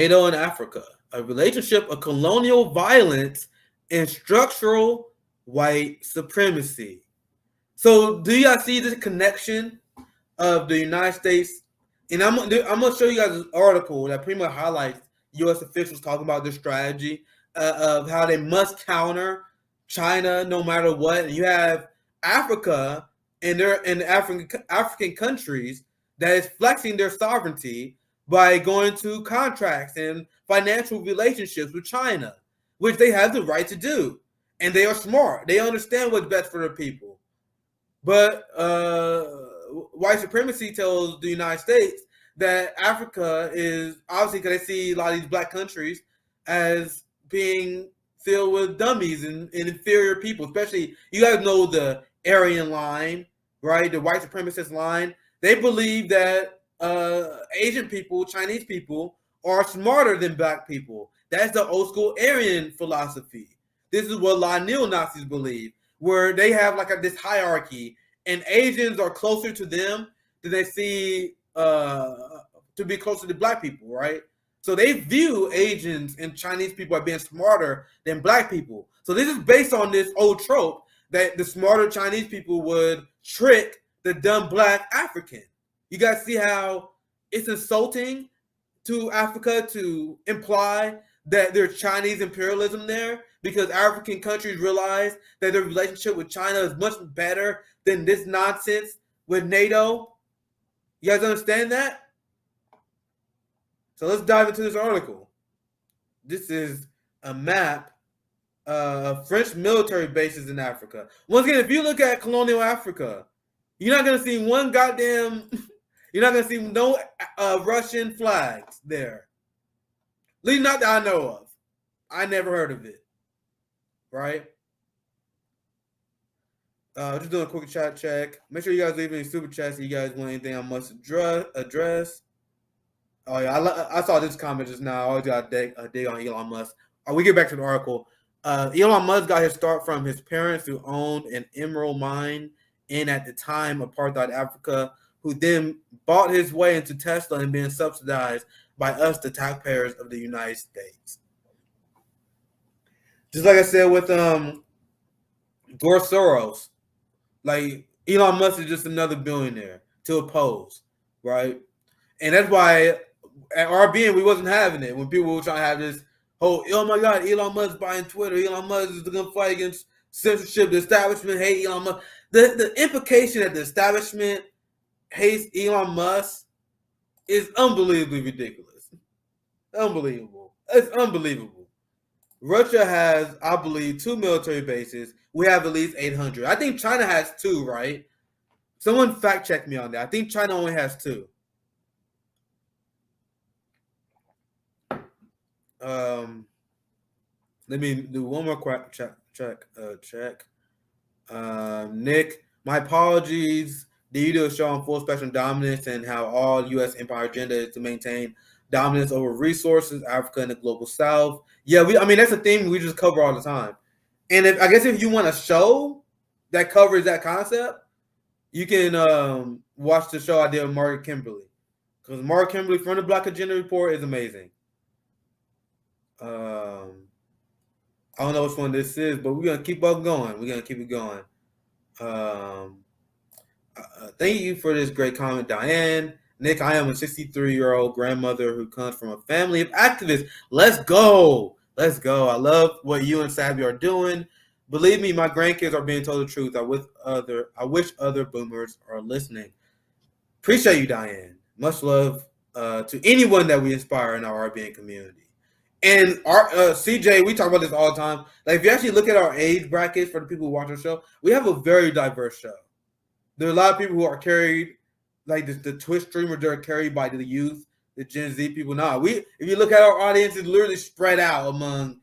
NATO and Africa, a relationship of colonial violence and structural white supremacy. So, do y'all see this connection of the United States? And I'm gonna show you guys an article that pretty much highlights U.S. officials talking about this strategy of how they must counter China no matter what. And you have Africa and their and African countries that is flexing their sovereignty by going to contracts and financial relationships with China, which they have the right to do. And they are smart. They understand what's best for their people. But white supremacy tells the United States that Africa is obviously because they see a lot of these black countries as being filled with dummies and inferior people. Especially, you guys know the Aryan line, right? The white supremacist line. They believe that Asian people, Chinese people, are smarter than black people. That's the old school Aryan philosophy. This is what a lot of neo-Nazis believe, where they have like this hierarchy, and Asians are closer to them than they see to be closer to black people, right? So they view Asians and Chinese people as being smarter than black people. So this is based on this old trope that the smarter Chinese people would trick the dumb black African. You guys see how it's insulting to Africa to imply that there's Chinese imperialism there, because African countries realize that their relationship with China is much better than this nonsense with NATO. You guys understand that? So let's dive into this article. This is a map of French military bases in Africa. Once again, if you look at colonial Africa, you're not going to see one goddamn, you're not going to see no Russian flags there. At least not that I know of. I never heard of it. Right? Just doing a quick chat check. Make sure you guys leave any super chats if you guys want anything I must address. Oh yeah, I saw this comment just now. I always got a dig on Elon Musk. We get back to the article. Elon Musk got his start from his parents who owned an emerald mine in, at the time, apartheid Africa, who then bought his way into Tesla and being subsidized by us, the taxpayers of the United States. Just like I said with George Soros, like Elon Musk is just another billionaire to oppose, right? And that's why at RBN we wasn't having it when people were trying to have this whole, oh my God, Elon Musk buying Twitter, Elon Musk is going to fight against censorship, the establishment hate Elon Musk. The implication that the establishment hates Elon Musk is unbelievably ridiculous. Unbelievable. It's unbelievable. Russia has, I believe, 2 military bases. We have at least 800. I think China has 2, right? Someone fact check me on that. I think China only has 2. Let me do one more check. Nick, my apologies. The video show on full spectrum dominance and how all U.S. empire agenda is to maintain dominance over resources, Africa and the global South. Yeah, that's a theme we just cover all the time. And if you want a show that covers that concept, you can watch the show I did with Mark Kimberly, because Mark Kimberly from the Black Agenda Report is amazing. I don't know which one this is, but we're gonna keep up going. We're gonna keep it going. Thank you for this great comment, Diane. Nick, I am a 63-year-old grandmother who comes from a family of activists. Let's go. Let's go. I love what you and Sabby are doing. Believe me, my grandkids are being told the truth. I wish other boomers are listening. Appreciate you, Diane. Much love to anyone that we inspire in our RBN community. And our CJ, we talk about this all the time. Like, if you actually look at our age brackets for the people who watch our show, we have a very diverse show. There are a lot of people who are carried, like the Twitch streamers, they're carried by the youth, the Gen Z people. If you look at our audience, it's literally spread out among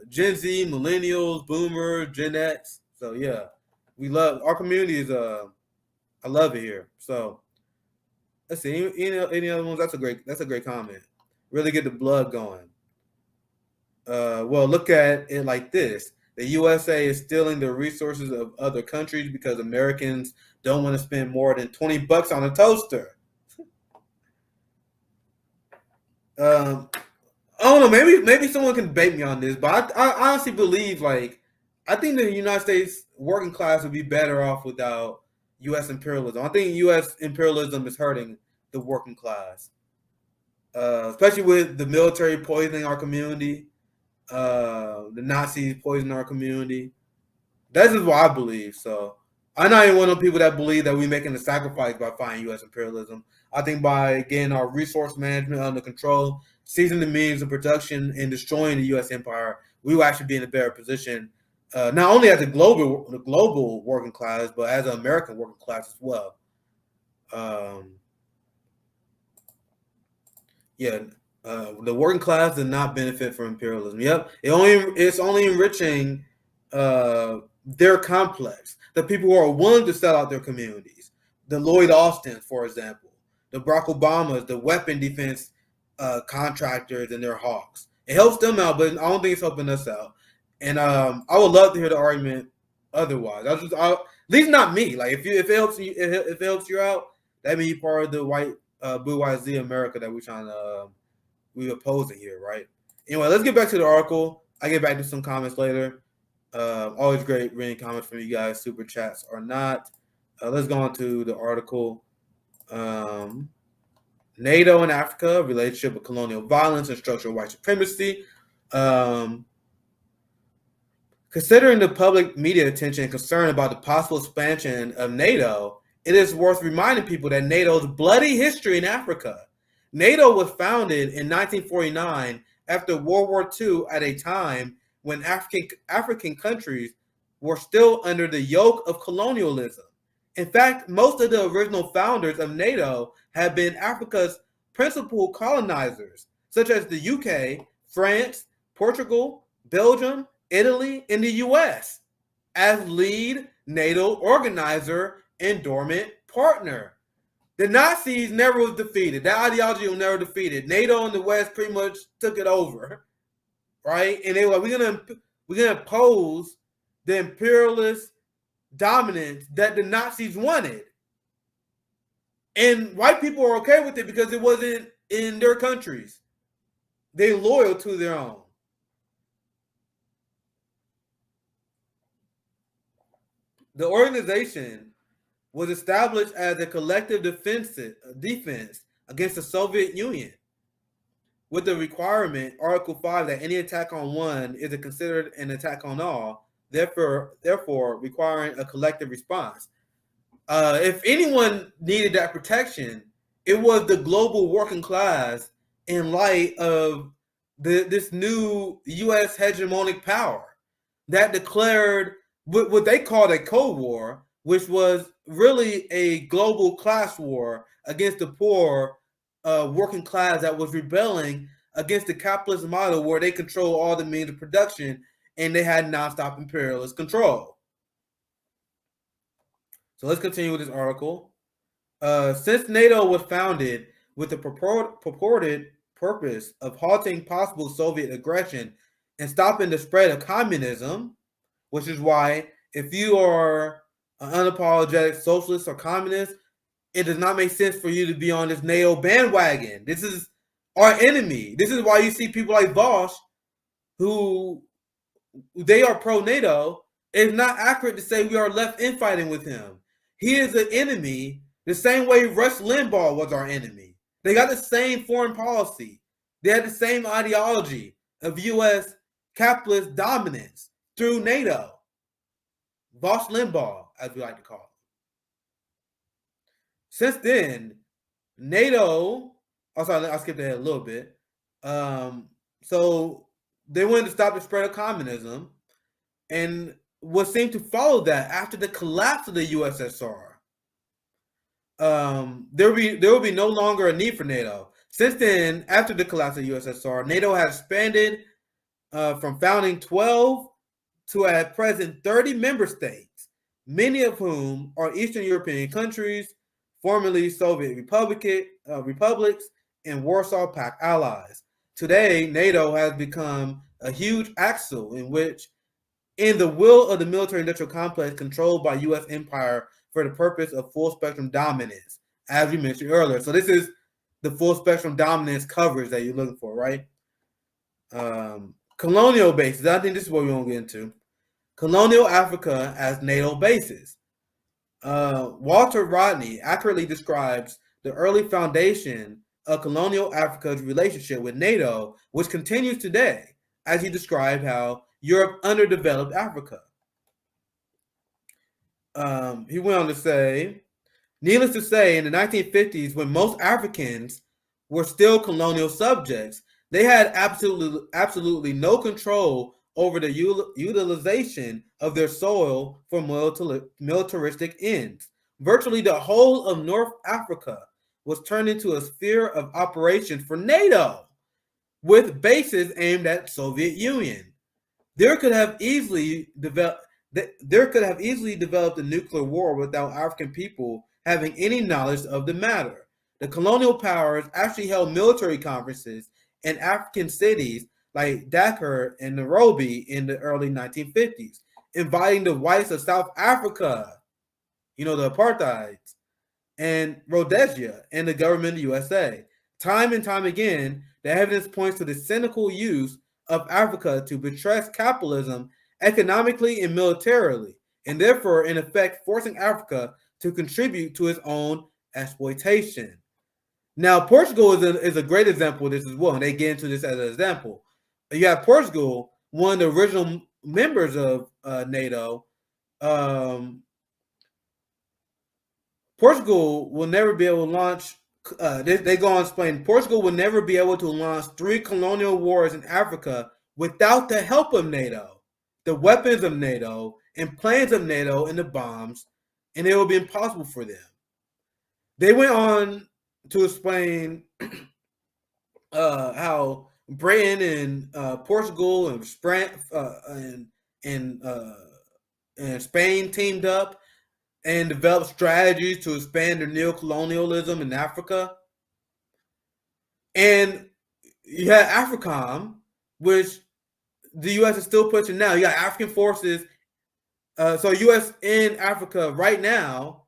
Gen Z, millennials, boomers, Gen X. So yeah, we love our community. I love it here. So let's see any other ones. That's a great comment. Really get the blood going. Well, look at it like this. The USA is stealing the resources of other countries because Americans don't want to spend more than $20 on a toaster. I don't know. Maybe someone can debate me on this, but I honestly believe I think the United States working class would be better off without U.S. imperialism. I think U.S. imperialism is hurting the working class, especially with the military poisoning our community, the Nazis poisoning our community. That's just what I believe. So I'm not even one of the people that believe that we're making a sacrifice by fighting U.S. imperialism. I think by getting our resource management under control, seizing the means of production, and destroying the U.S. empire, we will actually be in a better position, not only as the global working class, but as an American working class as well. Um, yeah, the working class did not benefit from imperialism. Yep, it's only enriching their complex. The people who are willing to sell out their communities, the Lloyd Austins, for example, the Barack Obamas, the weapon defense contractors and their hawks. It helps them out, but I don't think it's helping us out. And I would love to hear the argument otherwise. At least not me. Like if it helps you, if it helps you out, that means you're part of the white bourgeoisie America that we opposing here, right? Anyway, let's get back to the article. I get back to some comments later. Always great reading comments from you guys, super chats or not. Let's go on to the article. NATO and Africa, relationship with colonial violence and structural white supremacy. Considering the public media attention and concern about the possible expansion of NATO, it is worth reminding people that NATO's bloody history in Africa. NATO was founded in 1949 after World War II at a time when African countries were still under the yoke of colonialism. In fact, most of the original founders of NATO have been Africa's principal colonizers, such as the UK, France, Portugal, Belgium, Italy, and the US, as lead NATO organizer and dormant partner. The Nazis never was defeated. That ideology was never defeated. NATO and the West pretty much took it over, right? And they were like, we're gonna oppose the imperialist dominance that the Nazis wanted. And white people are okay with it because it wasn't in their countries. They're loyal to their own. The organization was established as a collective defense against the Soviet Union, with the requirement, Article 5, that any attack on one is considered an attack on all, therefore requiring a collective response. If anyone needed that protection, it was the global working class in light of this new U.S. hegemonic power that declared what they called a Cold War, which was really a global class war against the poor working class that was rebelling against the capitalist model where they control all the means of production and they had nonstop imperialist control. So let's continue with this article. Since NATO was founded with the purported purpose of halting possible Soviet aggression and stopping the spread of communism, which is why if you are an unapologetic socialist or communist, it does not make sense for you to be on this NATO bandwagon. This is our enemy. This is why you see people like Voss, who they are pro-NATO. It's not accurate to say we are left infighting with him. He is an enemy the same way Rush Limbaugh was our enemy. They got the same foreign policy. They had the same ideology of U.S. capitalist dominance through NATO. Voss Limbaugh, as we like to call him. Since then, NATO, I skipped ahead a little bit. So they wanted to stop the spread of communism, and what seemed to follow that after the collapse of the USSR, there will be no longer a need for NATO. Since then, after the collapse of the USSR, NATO has expanded from founding 12 to at present 30 member states, many of whom are Eastern European countries, formerly Soviet republics, and Warsaw Pact allies. Today, NATO has become a huge axle in the will of the military-industrial complex controlled by U.S. empire for the purpose of full-spectrum dominance, as we mentioned earlier. So this is the full spectrum dominance coverage that you're looking for, right? Colonial bases. I think this is what we want to get into. Colonial Africa as NATO bases. Walter Rodney accurately describes the early foundation of colonial Africa's relationship with NATO, which continues today, as he described how Europe underdeveloped Africa. He went on to say, needless to say, in the 1950s, when most Africans were still colonial subjects, they had absolutely no control over the utilization of their soil for militaristic ends. Virtually the whole of North Africa was turned into a sphere of operations for NATO, with bases aimed at Soviet Union. There could have easily developed a nuclear war without African people having any knowledge of the matter. The colonial powers actually held military conferences in African cities like Dakar and Nairobi in the early 1950s, inviting the whites of South Africa, the apartheids, and Rhodesia and the government of the USA. Time and time again, the evidence points to the cynical use of Africa to buttress capitalism economically and militarily, and therefore, in effect, forcing Africa to contribute to its own exploitation. Now, Portugal is a great example of this as well, and they get into this as an example. You have Portugal, one of the original members of NATO. Portugal will never be able to launch. They go on to explain Portugal will never be able to launch 3 colonial wars in Africa without the help of NATO, the weapons of NATO, and planes of NATO, and the bombs, and it will be impossible for them. They went on to explain how Britain and Portugal and Spain teamed up and developed strategies to expand their neocolonialism in Africa. And you had AFRICOM, which the U.S. is still pushing now. You got African forces, so U.S. in Africa right now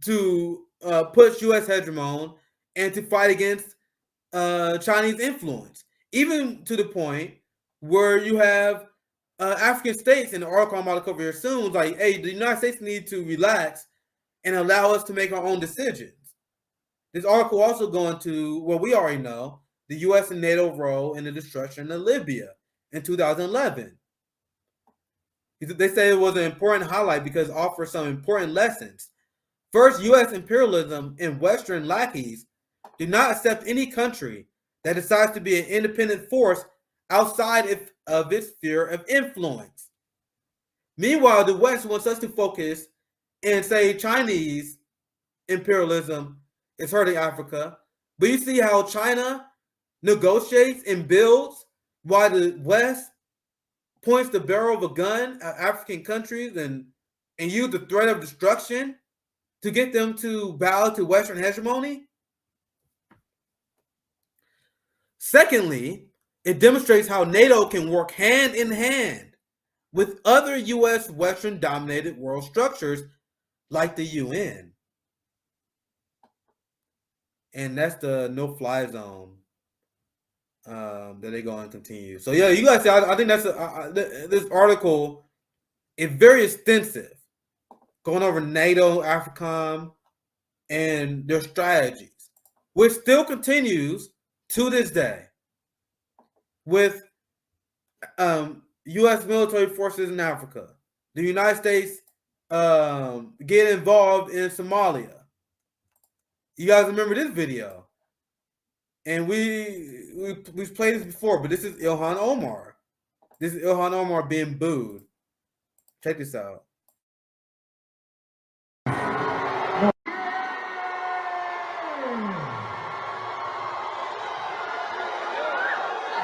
to push U.S. hegemon and to fight against Chinese influence, even to the point where you have African states, in the article I'm about to cover here soon, like, hey, the United States need to relax and allow us to make our own decisions. This article also going to what we already know, the U.S. and NATO role in the destruction of Libya in 2011. They say it was an important highlight because it offers some important lessons. First, U.S. imperialism and Western lackeys do not accept any country that decides to be an independent force outside of its sphere of influence. Meanwhile, the West wants us to focus and say Chinese imperialism is hurting Africa. But you see how China negotiates and builds while the West points the barrel of a gun at African countries and use the threat of destruction to get them to bow to Western hegemony. Secondly, it demonstrates how NATO can work hand in hand with other U.S. Western-dominated world structures like the UN. And that's the no-fly zone that they're going to continue. So, yeah, you guys see, I think that's this article is very extensive, going over NATO, AFRICOM, and their strategies, which still continues to this day with U.S. military forces in Africa. The United States get involved in Somalia. You guys remember this video? And we've played this before, but this is Ilhan Omar. This is Ilhan Omar being booed. Check this out.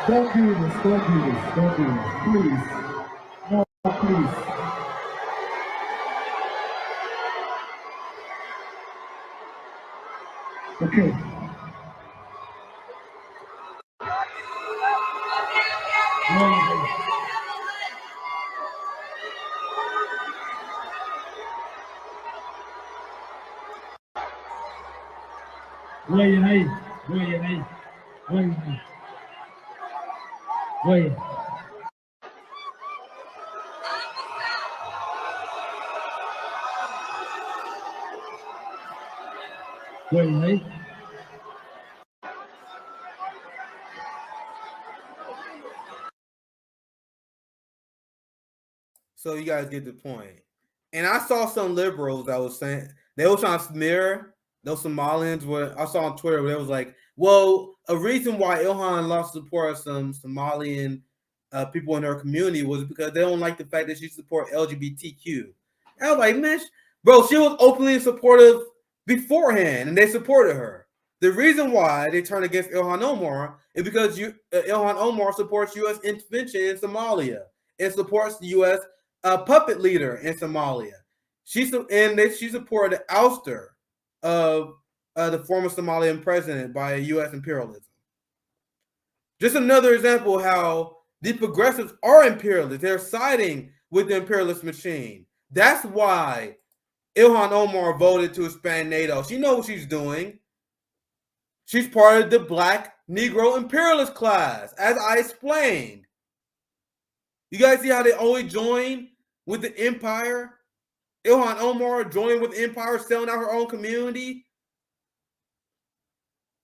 Don't do this, don't do this, don't do this, please. No, please. Okay. Wait, hey. Wait. Wait. So you guys get the point. And I saw some liberals that was saying they were trying to smear those Somalians. Where I saw on Twitter where it was like, well, a reason why Ilhan lost support of some Somalian people in her community was because they don't like the fact that she support LGBTQ. And I was like, man, bro, she was openly supportive beforehand, and they supported her. The reason why they turned against Ilhan Omar is because Ilhan Omar supports U.S. intervention in Somalia and supports the U.S. Puppet leader in Somalia. She supported the ouster of the former Somalian president by U.S. imperialism. Just another example of how the progressives are imperialists. They're siding with the imperialist machine. That's why Ilhan Omar voted to expand NATO. She knows what she's doing. She's part of the black Negro imperialist class, as I explained. You guys see how they always join with the empire? Ilhan Omar joined with the empire, selling out her own community.